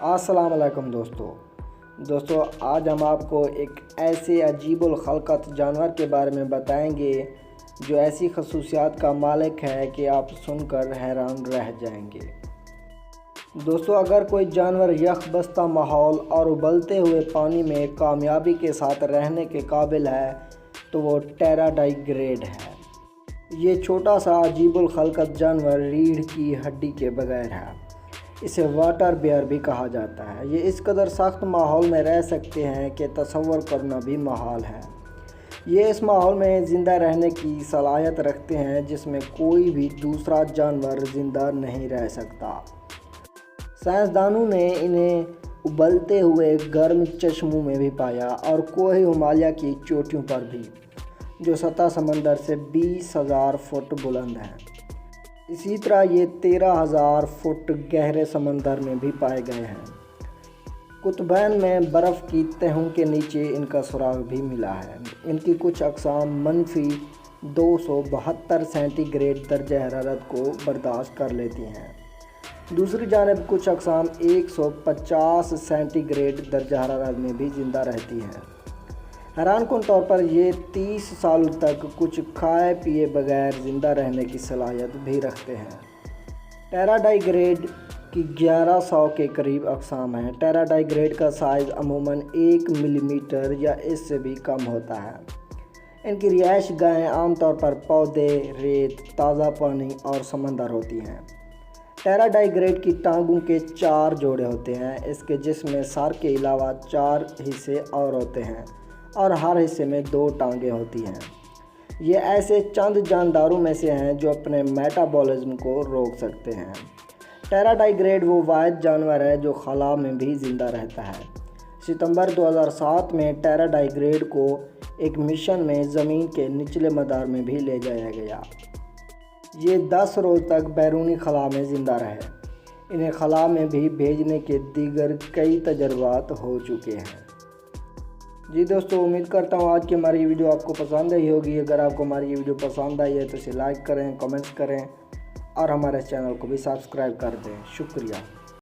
अस्सलाम वालेकुम दोस्तों आज हम आपको एक ऐसे अजीब उल-खलकत जानवर के बारे में बताएंगे जो ऐसी खसूसियात का मालिक है कि आप सुनकर हैरान रह जाएंगे। दोस्तों, अगर कोई जानवर यख बस्ता माहौल और उबलते हुए पानी में कामयाबी के साथ रहने के काबिल है तो वो टेराडाइग्रेड है। ये छोटा सा अजीब उल-खलकत जानवर रीढ़ की हड्डी के बगैर है। इसे वाटर बेयर भी कहा जाता है। ये इस कदर सख्त माहौल में रह सकते हैं कि तसव्वुर करना भी महाल है। ये इस माहौल में ज़िंदा रहने की सलाहियत रखते हैं जिसमें कोई भी दूसरा जानवर ज़िंदा नहीं रह सकता। साइंसदानों ने इन्हें उबलते हुए गर्म चश्मों में भी पाया और कोहे हिमालय की चोटियों पर भी, जो सतह समंदर से 20,000 फुट बुलंद है। इसी तरह ये 13,000 फुट गहरे समंदर में भी पाए गए हैं। कुतुबैन में बर्फ़ की तहों के नीचे इनका सुराग भी मिला है। इनकी कुछ अक़साम -272 सेंटीग्रेड दर्जा हरारत को बर्दाश्त कर लेती हैं। दूसरी जानिब कुछ अक़साम 150 सेंटीग्रेड दर्जा हरारत में भी ज़िंदा रहती हैं। हैरानकुन तौर पर ये 30 सालों तक कुछ खाए पिए बगैर ज़िंदा रहने की सलाहियत भी रखते हैं। टेराडाइग्रेड की 1100 के करीब अक़साम हैं। टेराडाइग्रेड का साइज़ अमूमन 1 मिलीमीटर या इससे भी कम होता है। इनकी रिहाइश गाहें आमतौर पर पौधे, रेत, ताज़ा पानी और समंदर होती हैं। टेराडाइग्रेड की टांगों के 4 जोड़े होते हैं। इसके जिस्म में सर के अलावा 4 हिस्से और होते हैं और हर हिस्से में 2 टांगें होती हैं। ये ऐसे चंद जानदारों में से हैं जो अपने मेटाबॉलिज्म को रोक सकते हैं। टेराडाइग्रेड वो वाहिद जानवर है जो खला में भी ज़िंदा रहता है। सितंबर 2007 में टेराडाइग्रेड को एक मिशन में ज़मीन के निचले मदार में भी ले जाया गया। ये 10 रोज़ तक बैरूनी खला में ज़िंदा रहे। इन्हें खला में भी भेजने के दीगर कई तजर्बात हो चुके हैं। जी दोस्तों, उम्मीद करता हूँ आज की हमारी ये वीडियो आपको पसंद आई होगी। अगर आपको हमारी ये वीडियो पसंद आई है तो इसे लाइक करें, कमेंट्स करें और हमारे चैनल को भी सब्सक्राइब कर दें। शुक्रिया।